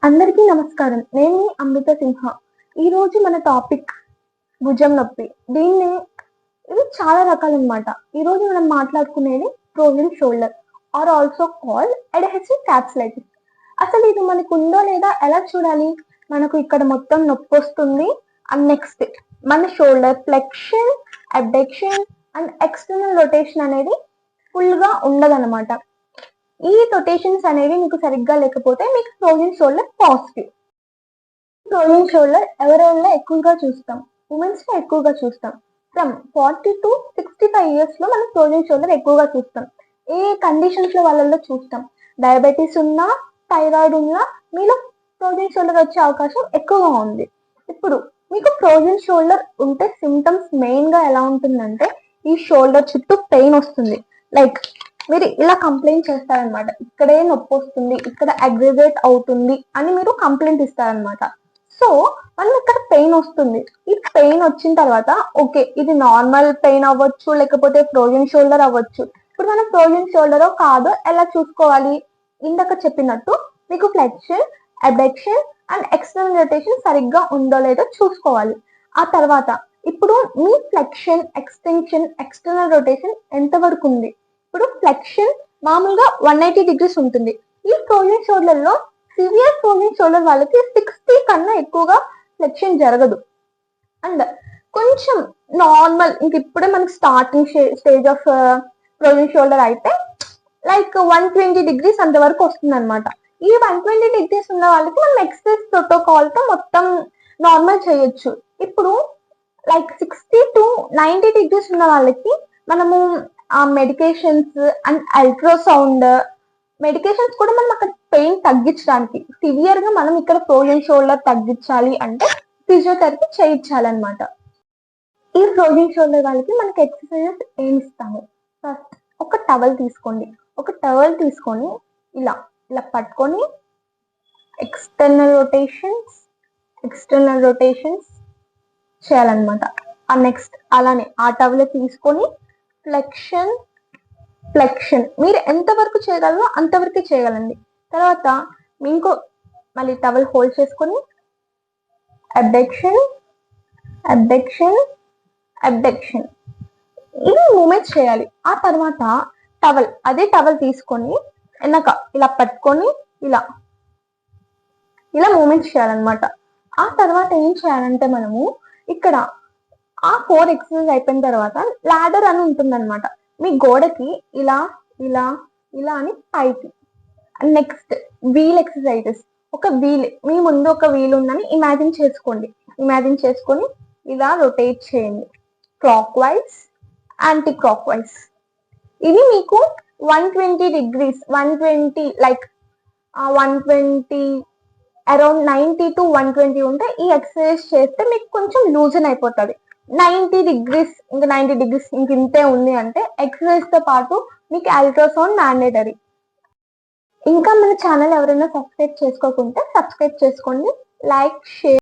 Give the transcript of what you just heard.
అందరికీ నమస్కారం. నేను మీ అమృత సింహ. ఈరోజు మన టాపిక్ భుజం నొప్పి. దీన్ని ఇది చాలా రకాలన్నమాట. ఈరోజు మనం మాట్లాడుకునేది frozen shoulder or also called adhesive capsulitis. అసలు ఇది మనకు ఉందో లేదా ఎలా చూడాలి? మనకు ఇక్కడ మొత్తం నొప్పి వస్తుంది. అండ్ నెక్స్ట్ మన shoulder flexion, abduction and external rotation అనేది ఫుల్ గా ఉండదన్నమాట. ఈ రొటేషన్స్ అనేవి మీకు సరిగ్గా లేకపోతే మీకు frozen shoulder positive. Frozen shoulder ఎవరెవరిలో ఎక్కువగా చూస్తాం? ఉమెన్స్ లో ఎక్కువగా చూస్తాం. ఫ్రమ్ 40 to 65 years లో మనం ఫ్రోజన్ షోల్డర్ ఎక్కువగా చూస్తాం. ఏ కండిషన్స్ లో వాళ్ళలో చూస్తాం? డయాబెటీస్ ఉన్నా, థైరాయిడ్ ఉన్నా మీలో ఫ్రోజన్ షోల్డర్ వచ్చే అవకాశం ఎక్కువగా ఉంది. ఇప్పుడు మీకు ఫ్రోజన్ షోల్డర్ ఉంటే సిమ్టమ్స్ మెయిన్ గా ఎలా ఉంటుందంటే ఈ షోల్డర్ చుట్టూ పెయిన్ వస్తుంది. లైక్ మీరు ఇలా కంప్లైంట్ చేస్తారనమాట, ఇక్కడే నొప్పి వస్తుంది, ఇక్కడ అగ్రివేట్ అవుతుంది అని మీరు కంప్లైంట్ ఇస్తారనమాట. సో మనం ఇక్కడ పెయిన్ వస్తుంది. ఈ పెయిన్ వచ్చిన తర్వాత ఓకే ఇది నార్మల్ పెయిన్ అవ్వచ్చు, లేకపోతే ఫ్రోజన్ షోల్డర్ అవ్వచ్చు. ఇప్పుడు మనం ఫ్రోజన్ షోల్డర్ కాదో ఎలా చూసుకోవాలి? ఇందాక చెప్పినట్టు మీకు flexion, abduction and external rotation సరిగ్గా ఉందో లేదో చూసుకోవాలి. ఆ తర్వాత ఇప్పుడు మీ ఫ్లెక్షన్, ఎక్స్టెన్షన్, ఎక్స్టర్నల్ రొటేషన్ ఎంత వరకు ఉంది? ఇప్పుడు ఫ్లెక్షన్ మామూలుగా 180 degrees ఉంటుంది. ఈ ఫ్రోజన్ షోల్డర్ లో సివియర్ ఫ్రోజన్ షోల్డర్ వాళ్ళకి 60 కన్నా ఎక్కువగా ఫ్లెక్షన్ జరగదు. అండ్ కొంచెం నార్మల్ ఇంక ఇప్పుడే మనకి starting stage of frozen shoulder అయితే లైక్ 120 degrees అంతవరకు వస్తుంది అనమాట. ఈ 120 degrees ఉన్న వాళ్ళకి మనం ఎక్సర్సైజ్ ప్రోటోకాల్ తో మొత్తం నార్మల్ చేయొచ్చు. ఇప్పుడు లైక్ 60 to 90 degrees ఉన్న వాళ్ళకి మనము ఆ మెడికేషన్స్ అండ్ అల్ట్రాసౌండ్ మెడికేషన్స్ కూడా మనం అక్కడ పెయిన్ తగ్గించడానికి, సివియర్ గా మనం ఇక్కడ ఫ్రోజన్ షోల్డర్ తగ్గించాలి అంటే ఫిజియోథెరపీ చేయించాలన్నమాట. ఈ ఫ్రోజన్ షోల్డర్ వాళ్ళకి మనకి ఎక్సర్సైజెస్ ఏమి ఇస్తాము? ఫస్ట్ ఒక టవల్ తీసుకోండి. ఒక టవల్ తీసుకొని ఇలా ఇలా పట్టుకొని ఎక్స్టర్నల్ రొటేషన్స్ చేయాలన్నమాట. ఆ నెక్స్ట్ అలానే ఆ టవల్ తీసుకొని ఫ్లెక్షన్ మీరు ఎంతవరకు చేయగలరో అంతవరకు చేయగలండి. తర్వాత ఇంకో మళ్ళీ టవల్ హోల్డ్ చేసుకొని అబ్డక్షన్ ఇది మూమెంట్ చేయాలి. ఆ తర్వాత అదే టవల్ తీసుకొని వెనక ఇలా పట్టుకొని ఇలా మూమెంట్ చేయాలన్నమాట. ఆ తర్వాత ఏం చేయాలంటే మనము ఇక్కడ ఆ 4 ఎక్సర్సైజ్ అయిపోయిన తర్వాత లాడర్ అని ఉంటుందన్నమాట. మీ గోడకి ఇలా ఇలా ఇలా అని పైకి. Next wheel exercises. ఒక వీల్ మీ ముందు ఒక వీల్ ఉందని ఇమాజిన్ చేసుకొని ఇలా రొటేట్ చేయండి, clockwise, anticlockwise. ఇది మీకు 120 degrees 120 లైక్ 120 అరౌండ్ 90 to 120 ఉంటే ఈ ఎక్సర్సైజ్ చేస్తే మీకు కొంచెం లూజన్ అయిపోతుంది. 90 degrees ఇంక ఇంతే ఉంది అంటే ఎక్సర్సైజ్ తో పాటు మీకు అల్ట్రాసౌండ్ మ్యాండేటరీ. ఇంకా మన ఛానల్ ఎవరైనా సబ్స్క్రైబ్ చేసుకోకుంటే సబ్స్క్రైబ్ చేసుకోండి, లైక్, షేర్.